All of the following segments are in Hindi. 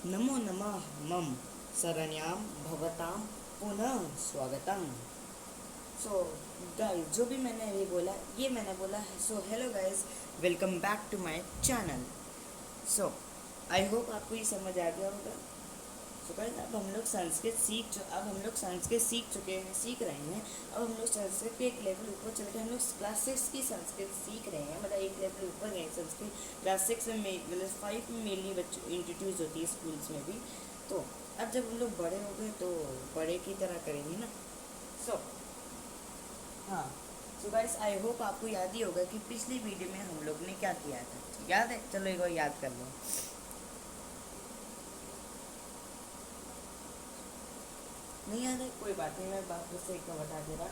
नमो नमः मम शरण्यां भवतां पुनः स्वागतम। सो गाइस, जो भी मैंने अभी बोला ये मैंने बोला है। So hello guys, welcome back to my channel. So I hope आपको ये समझ आ गया होगा। सो गाइस, अब हम लोग संस्कृत सीख रहे हैं। अब हम लोग संस्कृत के एक लेवल ऊपर चल के हम लोग क्लास 6 की संस्कृत सीख रहे हैं। मतलब एक लेवल ऊपर गए संस्कृत। क्लास 6 में मतलब 5 में मेनली बच्चों इंट्रोड्यूस होती है स्कूल्स में भी। तो अब जब हम लोग बड़े हो गए तो बड़े की तरह करेंगे ना। सो हाँ। सो गाइस, आई होप आपको याद ही होगा कि पिछली वीडियो में हम लोग ने क्या किया था। याद है? चलो एक बार याद कर लो। नहीं याद है? कोई बात नहीं, मैं बात फिर से एक बार बता दे रहा।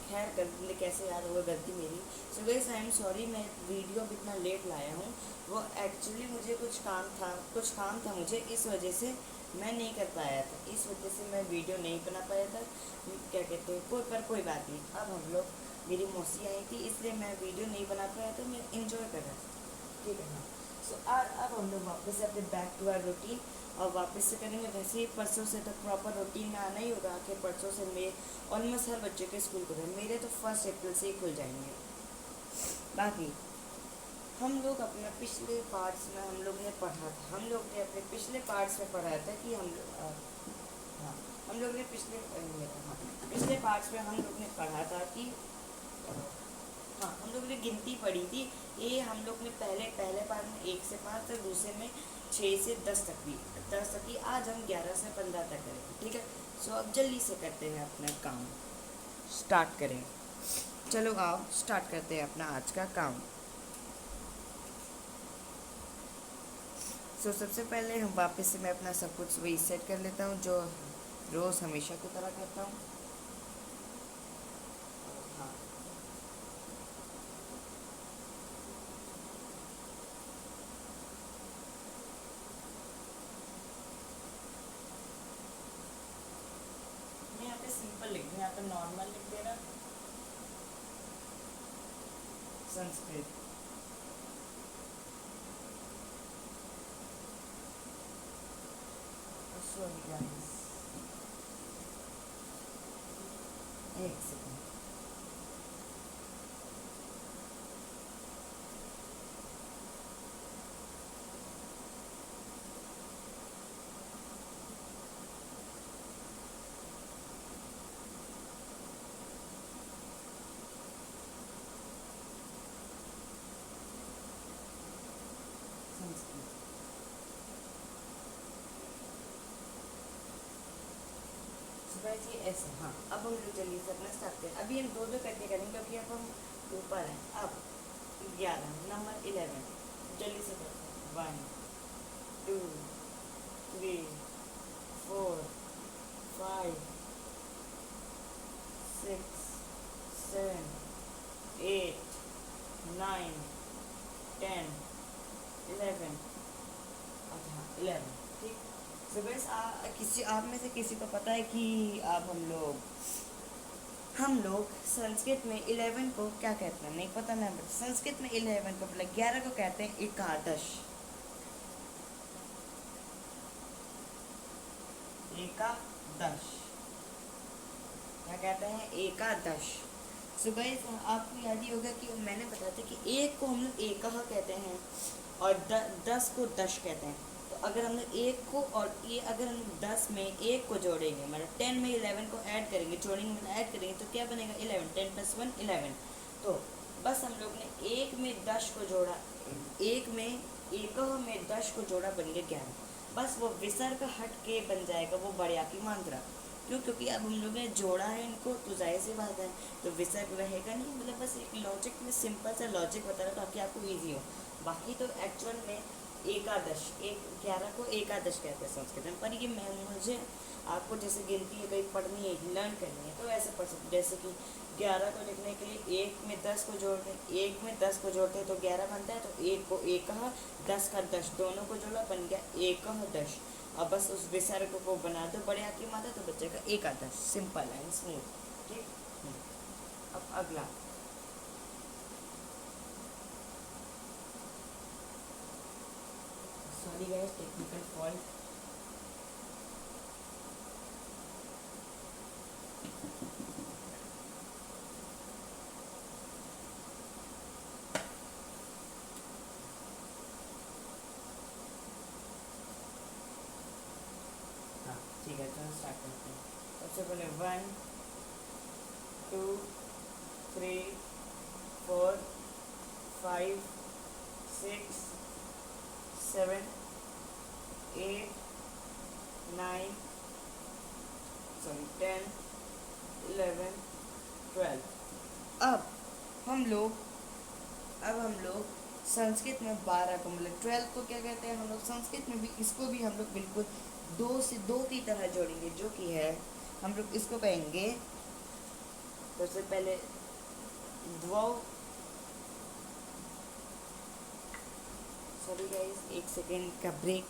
खैर कर कैसे याद होगा, गलती मेरी। So guys, I am sorry, मैं वीडियो अब इतना लेट लाया हूँ। वो एक्चुअली मुझे कुछ काम था मुझे, इस वजह से मैं नहीं कर पाया था। इस वजह से मैं वीडियो नहीं बना पाया था। क्या कहते हैं, कोई बात नहीं। अब हम लोग, मेरी मौसी आई थी इसलिए मैं वीडियो नहीं बना पाया था। मैं इंजॉय कर रहा था। ठीक है ना। सो अब हम लोग वापस से अपने बैक टू आवर रूटीन और वापस से करेंगे। वैसे ही परसों से तो प्रॉपर रूटीन में आना ही होगा कि परसों से मैं ऑलमोस्ट हर बच्चे के स्कूल खुल गए। मेरे तो 1 अप्रैल से ही खुल जाएंगे। बाकी हम लोग अपने पिछले पार्ट्स में हम लोग ने पढ़ा था, हम लोग ने अपने पिछले पार्ट्स में पढ़ा था कि हाँ, हम लोग ने पिछले पार्ट्स में हम लोग ने पढ़ा था कि हाँ, हम लोग ने गिनती पढ़ी थी। ये हम लोग ने पहले पहले पार्ट में 1 से 5 तक, दूसरे में 6 से 10 तक की। आज हम 11 से 15 तक करेंगे। ठीक है। सो अब जल्दी से करते हैं अपना काम, स्टार्ट करें। चलो आओ स्टार्ट करते हैं अपना आज का काम। सबसे पहले हम वापस से मैं अपना सब कुछ वही सेट कर लेता हूँ जो रोज़ हमेशा की तरह करता हूँ। हाँ, मैं यहाँ पे सिंपल लिख दूँ, यहाँ पे नॉर्मल लिख दे रहा। संस्कृत। सॉरी गाइस, एक सेकंड। संस्कृत। सुबह जी ऐसे। हाँ, अब हम लोग जल्दी से अपना स्टार्ट करें। अभी हम दो दो करके करेंगे क्योंकि अब हम ऊपर हैं। अब 11, नंबर 11 जल्दी से करते हैं। 1 2 3 4 5 6 7 8 9 10 11। अच्छा, 11। ठीक। सो बस किसी आप में से किसी को पता है कि अब हम लोग संस्कृत में 11 को क्या कहते हैं? नहीं पता ना, बट संस्कृत में 11 को मतलब 11 को कहते हैं एकादश। एकादश क्या कहते हैं? एकादश। सो गाइस, आपको याद ही होगा कि मैंने बताया था कि एक को हम लोग एकह कहते हैं और 10 को दश कहते हैं। तो अगर हम लोग एक को और ये अगर हम 10 में एक को जोड़ेंगे, मतलब 10 में 11 को ऐड करेंगे, जोड़ेंगे मतलब ऐड करेंगे, तो क्या बनेगा? 11। 10 + 1 11। तो बस हम लोग ने एक में 10 को जोड़ा, एक में एकह में 10 को जोड़ा, बन गया 11। बस वो विसर्ग हट के बन जाएगा वो बढ़िया की मात्रा। क्यों? क्योंकि अब हम लोग ने जोड़ा है इनको, तो जाहिर सी बात है तो विसर्ग रहेगा नहीं। मतलब बस एक लॉजिक में सिंपल सा लॉजिक बता रहा ताकि आपको ईजी हो। बाकी तो एक्चुअल में एकादश, 11 को एकादश कहते हैं संस्कृत में। पर ये मुझे आपको जैसे गिनती है कहीं पढ़नी है, लर्न करनी है, तो ऐसे पढ़ सकते। जैसे कि 11 को लिखने के लिए एक में 10 को जोड़ते हैं, एक में 10 को जोड़ते हैं तो 11 बनता है। तो एक को एकह, 10 का 10, दोनों को जोड़ा, बन गया एकह दश। अब बस उस विसर्ग को बना दो बड़े की मात्रा, तो बचेगा एकादश। Simple and smooth. ठीक। अब अगला। Sorry guys, technical fault. ठीक है, तो स्टार्ट करते हैं। सबसे पहले 1 2 3 4 5 6 7 8 9 सॉरी 10 11 12। अब हम लोग संस्कृत में 12 को मतलब 12 को क्या कहते हैं हम लोग संस्कृत में भी, इसको भी हम लोग बिल्कुल दो से दो की तरह जोड़ेंगे, जो कि है हम लोग इसको कहेंगे सबसे पहले द्वौ। सॉरी गाइस, 1 सेकेंड का ब्रेक।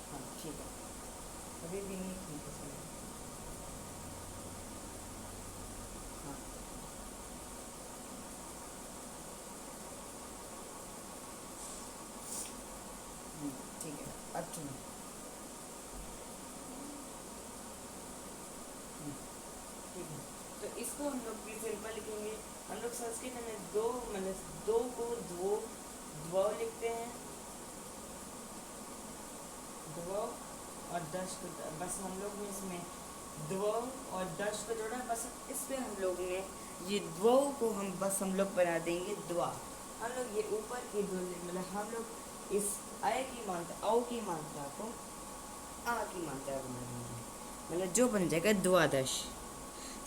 हाँ ठीक है, अभी भी नहीं ठीक है सर। हाँ ठीक है, अब सुनो। ठीक है, तो इसको हम लोग भी सिंपल लिखेंगे। हम लोग संस्कृत में दो मतलब दो को द्वो द्वौ लिखते हैं, द्वौ और दश को बस हम लोग ने इसमें द्वौ और दश को जोड़ा, बस इस पे हम लोग ने ये द्वौ को हम लोग बना देंगे द्वा। हम लोग ये ऊपर की दो मतलब हम लोग इस आय की मात्रा औ की मात्रा को आ की मात्रा बना देंगे, मतलब जो बन जाएगा द्वादश।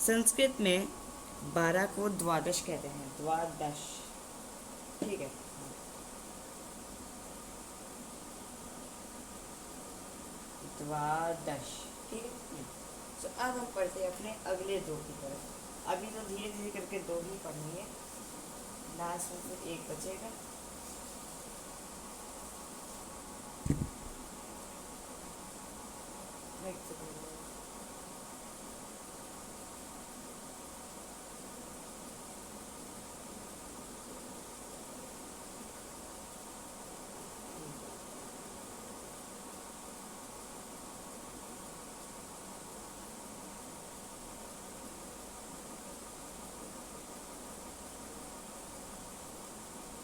संस्कृत में 12 को द्वादश कहते हैं, द्वादश। ठीक है, द्वादश। ठीक है, तो अब हम पढ़ते हैं अपने अगले दो की तरफ। अभी तो धीरे धीरे करके दो ही पढ़ेंगे, लास्ट में फिर एक बचेगा। नेक्स्ट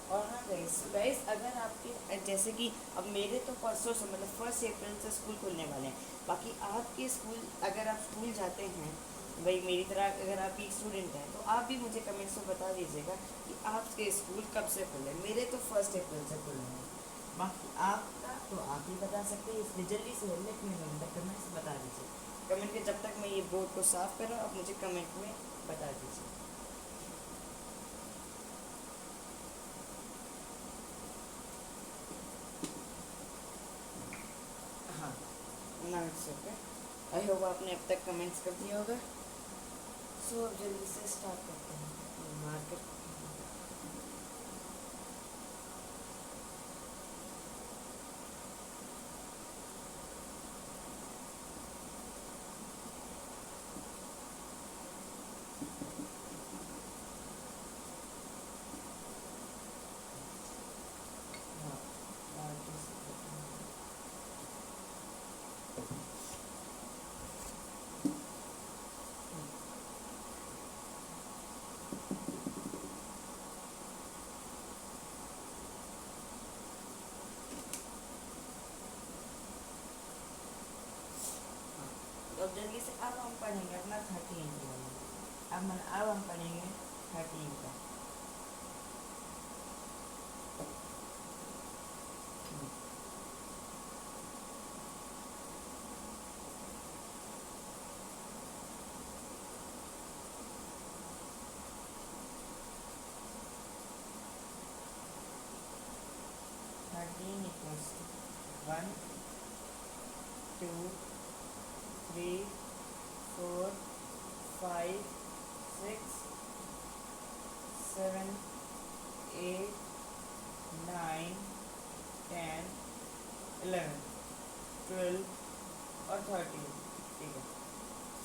और हाँ गाइस, अगर आपके जैसे कि अब मेरे तो परसों से मतलब 1 अप्रैल से स्कूल खुलने वाले हैं, बाकी आपके स्कूल अगर आप स्कूल जाते हैं भाई मेरी तरह अगर आप एक स्टूडेंट हैं, तो आप भी मुझे कमेंट्स में बता दीजिएगा कि आपके स्कूल कब से खुले। मेरे तो 1 अप्रैल से खुल रहे हैं, बाकी आपका तो आप ही बता सकते हैं, इसलिए जल्दी से जल्दी अपने कमेंट्स बता दीजिए। कमेंट के जब तक मैं ये बोर्ड को साफ कर रहा हूँ, आप मुझे कमेंट में बता दीजिए। हाँ नाइट्स ओके, आई होप आपने अब तक कमेंट्स कर दिया होगा। सो अब जल्दी से स्टार्ट करते हैं मार्केट। हाँ अब जल्दी से अब हम पढ़ेंगे अपना 13 वाला। अब हम पढ़ेंगे 13 का। 13 equals to 1 2 3 4 5 6 7 8 9 10 11 12 और 13। ठीक है,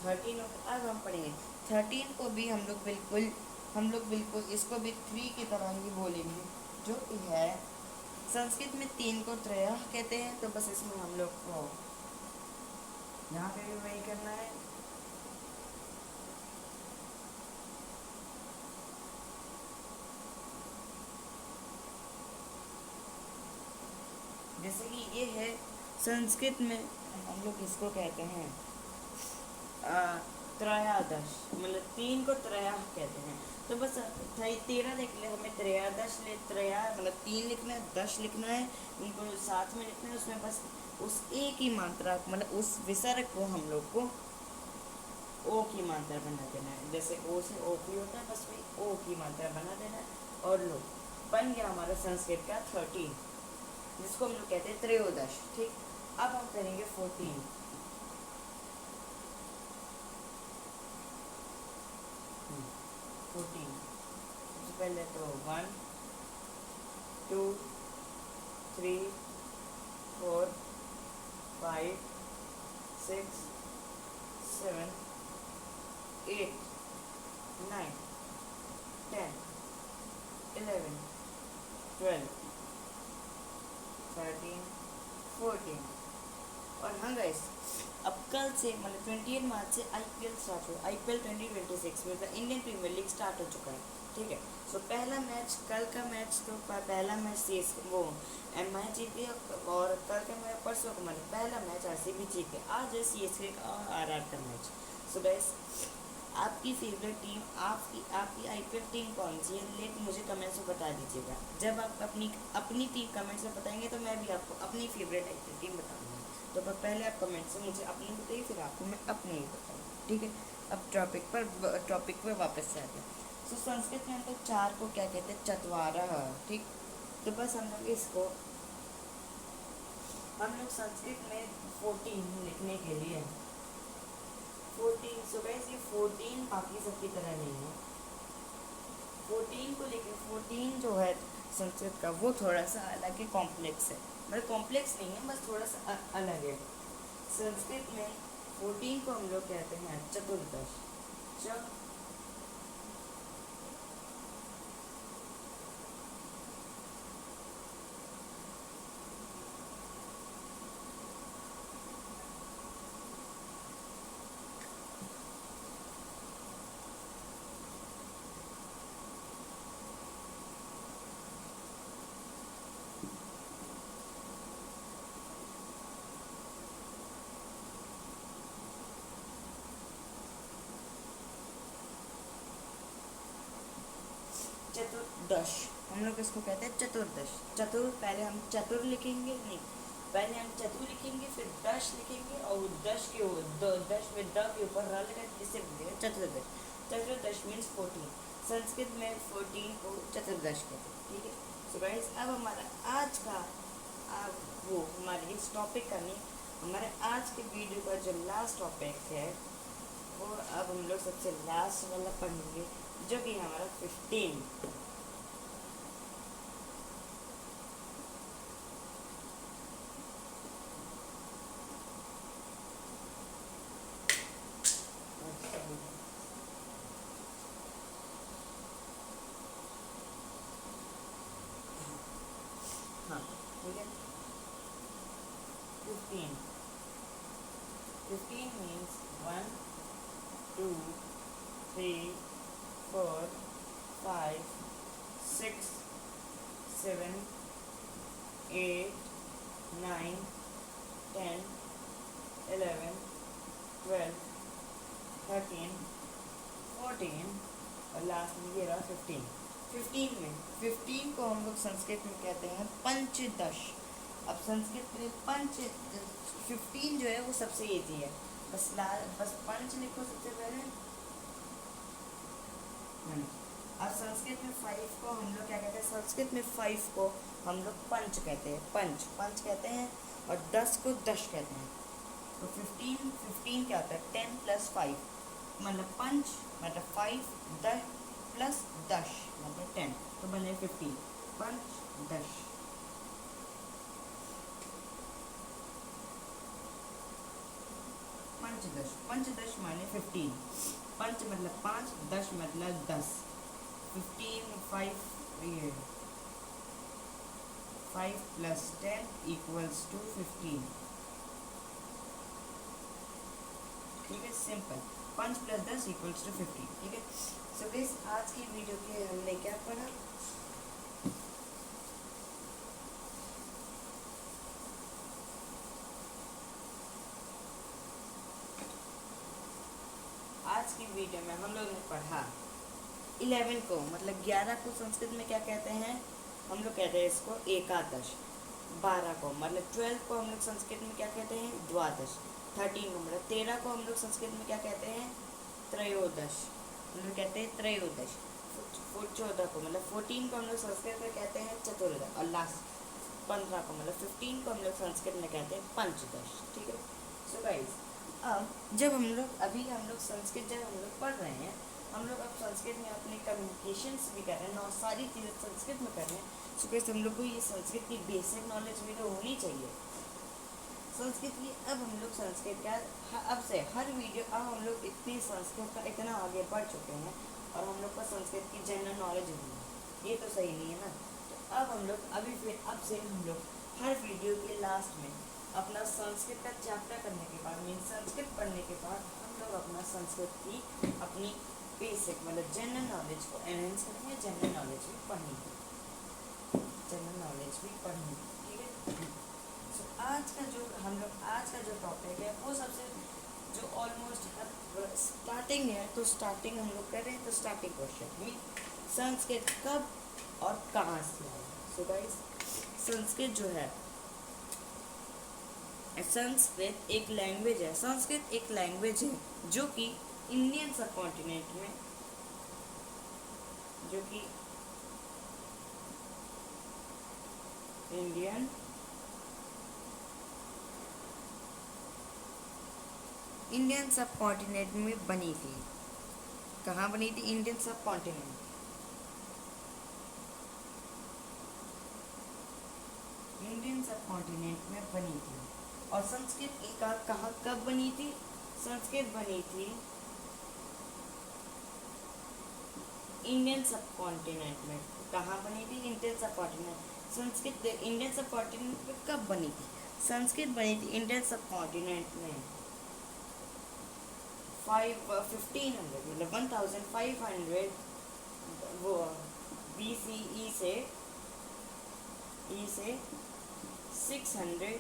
13 अब हम पढ़ेंगे 13 को भी हम लोग बिल्कुल इसको भी 3 की तरह ही बोलेंगे, जो कि है संस्कृत में 3 को त्रयः कहते हैं। तो बस इसमें हम लोग को यहाँ पे भी वही करना है। जैसे कि ये है संस्कृत में हम लोग इसको कहते हैं त्रयादश, मतलब 3 को त्रया कहते हैं। तो बस 13 लिख ले, हमें त्रयादश ले, त्रया मतलब 3 लिखना है, 10 लिखना है, उनको साथ में लिखना है। उसमें बस उस एक ही मात्रा मतलब उस विसर्ग को हम लोग को ओ की मात्रा बना देना है। जैसे ओ से ओ की होता है, बस वही ओ की मात्रा बना देना है। और लो बन गया हमारा संस्कृत का 13, जिसको हम लोग कहते हैं त्रयोदश। ठीक, अब हम करेंगे 14। 14 सबसे पहले तो 1 2 3 4 5 6 7 8 9 10 11 12 13 14। और हाँ गाइस, अब कल से मतलब 28 मार्च से IPL स्टार्ट हो, IPL 2026 मतलब इंडियन प्रीमियर लीग स्टार्ट हो चुका है। ठीक है, सो पहला मैच, कल का मैच तो पहला मैच MI जीते, और कल का मैच परसों का मतलब पहला मैच RCB जीते। आज है CSK का और RR का मैच। सो गाइस, आपकी फेवरेट टीम, आपकी IPL टीम कौन सी है, लेट मुझे कमेंट्स में बता दीजिएगा। जब आप अपनी टीम कमेंट्स में बताएंगे तो मैं भी आपको अपनी फेवरेट IPL टीम बताऊंगा। तो पहले आप कमेंट से मुझे अपनी बताइए, फिर आपको मैं अपनी ही बताऊँगा। ठीक है, अब टॉपिक पर वापस से आते हैं। तो संस्कृत में हम लोग 4 को क्या कहते हैं, चत्वारः। ठीक, तो बस हम लोग संस्कृत में 14 लिखने के लिए 14, सो गाइस ये 14 बाकी सबकी तरह नहीं है। 14 को लेकर 14 जो है संस्कृत का, वो थोड़ा सा अलग है, कॉम्प्लेक्स है। मतलब कॉम्प्लेक्स नहीं है, बस थोड़ा सा अलग है। संस्कृत में 14 को हम लोग कहते हैं चतुर्दश। चतुर्दश हम लोग इसको कहते हैं चतुर्दश। पहले हम चतुर लिखेंगे, नहीं, पहले हम चतुर लिखेंगे, फिर दश लिखेंगे, और दश में द के ऊपर र लगा, इससे बनेगा चतुर्दश। चतुर्दश मीन्स 14। संस्कृत में 14 को चतुर्दश कहते हैं। ठीक है, सो गाइस, अब हमारा आज का हमारे इस टॉपिक का नहीं, हमारे आज के वीडियो का जो लास्ट टॉपिक है, वो अब हम लोग सबसे लास्ट वाला पढ़ेंगे, जो कि हमारा 15। हाँ, ठीक है, 15 मीन्स 1 2 3 4 5 6 7 8 9 10 11 12 13 14, और लास्ट में ये रहा 15। 15 को हम लोग संस्कृत में कहते हैं पंचदश। अब संस्कृत में 15 जो है वो सबसे ईजी है, बस पंच लिखो सबसे पहले। अब संस्कृत में 5 को हम लोग क्या कहते हैं, संस्कृत में 5 को हम लोग पंच कहते हैं, पंच कहते हैं, और 10 को दश कहते हैं। तो 15 क्या होता है, 10 + 5 मतलब पंच, मतलब 5 10 + दश मतलब 10, तो बने 15, पंच दश। पंचदश माने 15। पंच मतलब 5, दश मतलब 10, 15, 5 ये 5 + 10 = 15। ठीक है, सिंपल। 5 + 10 = 15। ठीक है। सो गाइस, आज की वीडियो के हमने क्या पढ़ा? आज की वीडियो में हम लोग ने पढ़ा 11 को, मतलब 11 को संस्कृत में क्या कहते हैं? हम लोग कहते हैं इसको एकादश। 12 को मतलब 12 को हम लोग संस्कृत में क्या कहते हैं? द्वादश। 13 को मतलब 13 को हम लोग संस्कृत में क्या कहते हैं? त्रयोदश। हम लोग कहते हैं त्रयोदश। 14 को मतलब 14 को हम लोग संस्कृत में कहते हैं चतुर्दश। और लास्ट 15 को मतलब 15 को हम लोग संस्कृत में कहते हैं पंचदश। ठीक है। सो गाइस, अब जब हम लोग संस्कृत जब हम लोग पढ़ रहे हैं, हम लोग अब संस्कृत में अपने कम्युनिकेशंस भी कर रहे हैं और सारी चीज़ें संस्कृत में कर रहे हैं। सो गाइस, हम लोग को ये संस्कृत की बेसिक नॉलेज भी तो होनी चाहिए संस्कृत की। अब हम लोग संस्कृत का अब से हर वीडियो, अब हम लोग इतनी संस्कृत का इतना आगे बढ़ चुके हैं और हम लोग को संस्कृत की जनरल नॉलेज भी है। ये तो सही नहीं है ना। तो अब हम लोग अब से हम लोग हर वीडियो के लास्ट में अपना संस्कृत का चैप्टर करने के बाद, मीन संस्कृत पढ़ने के बाद, हम लोग अपना संस्कृत की अपनी बेसिक मतलब जनरल नॉलेज को एनहेंस करेंगे। जनरल नॉलेज भी पढ़नी है, जनरल नॉलेज भी पढ़नी है। ठीक है। सो आज का जो टॉपिक है वो सबसे जो ऑलमोस्ट स्टार्टिंग है, तो स्टार्टिंग हम लोग कर रहे हैं। तो स्टार्टिंग क्वेश्चन मीन संस्कृत कब और कहाँ से आया? सो गाइस, संस्कृत जो है, संस्कृत एक लैंग्वेज है। संस्कृत एक लैंग्वेज है जो कि इंडियन सब कॉन्टिनेंट में, जो कि इंडियन सब कॉन्टिनेंट में बनी थी। कहाँ बनी थी? इंडियन सब कॉन्टिनेंट। इंडियन सब कॉन्टिनेंट में बनी थी। और संस्कृत कहाँ कब बनी थी? संस्कृत बनी थी इंडियन सब कॉन्टिनेंट में। कहाँ बनी थी? इंडियन सब कॉन्टिनेंट। संस्कृत इंडियन सब कॉन्टिनेंट में कब बनी थी? संस्कृत बनी थी इंडियन सब कॉन्टिनेंट में 1500 मतलब 1500 वो BCE से 600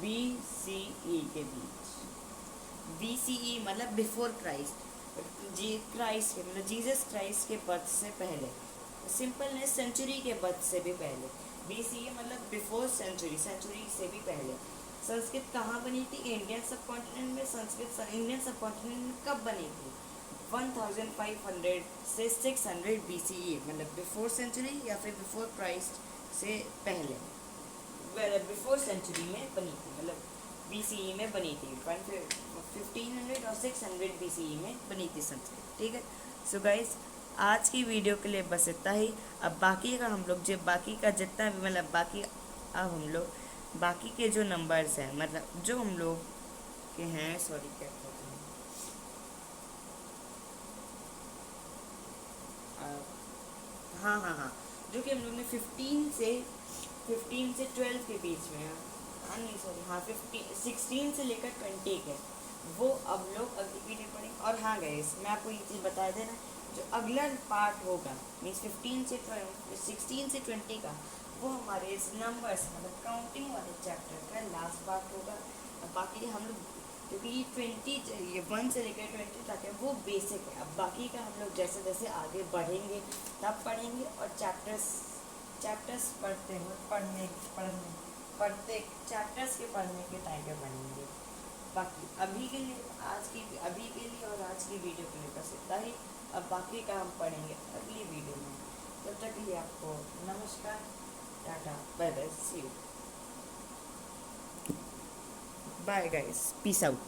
BCE के बीच। BCE मतलब बिफोर क्राइस्ट, क्राइस्ट के मतलब जीसस क्राइस्ट के बर्थ से पहले। सिंपल है, सेंचुरी के बर्थ से भी पहले। BCE मतलब बिफोर सेंचुरी, सेंचुरी से भी पहले। संस्कृत कहाँ बनी थी? इंडियन सब कॉन्टिनेंट में। संस्कृत इंडियन सब कॉन्टिनेंट में कब बनी थी? 1500 से 600 BCE मतलब बिफोर सेंचुरी या फिर बिफोर क्राइस्ट से पहले, बिफोर सेंचुरी में बनी थी, मतलब BCE में बनी थी। 1500 और 600 BCE में बनी थी संस्कृत। ठीक है। सो गाइस, आज की वीडियो के लिए बस इतना ही। अब बाकी का हम लोग जो बाकी का जितना भी मतलब बाकी, अब हम लोग बाकी के जो नंबर्स हैं, मतलब जो हम लोग के हैं, सॉरी क्या कहते हैं, हाँ, जो कि हम लोग ने 15 से 12 के बीच में, नहीं सॉरी, 16 से लेकर 20 के, वो अब लोग अगली वीडियो पढ़ेंगे। और हाँ गाइस, मैं आपको ये चीज़ बता देना, जो अगला पार्ट होगा मीन्स 16 से 20 का, वो हमारे इस नंबर्स मतलब काउंटिंग वाले चैप्टर का लास्ट पार्ट होगा। बाकी हम लोग क्योंकि ये 1 से लेकर 20 तक है, वो बेसिक है। अब बाकी का हम लोग जैसे जैसे आगे बढ़ेंगे तब पढ़ेंगे, और चैप्टर्स पढ़ते चैप्टर्स के पढ़ने के टाइम पे बनेंगे। बाकी अभी के लिए और आज की वीडियो के लिए बस इतना ही। अब बाकी का हम पढ़ेंगे अगली वीडियो में। तब तक के लिए आपको नमस्कार, tata, bye bye, see you, bye guys, peace out.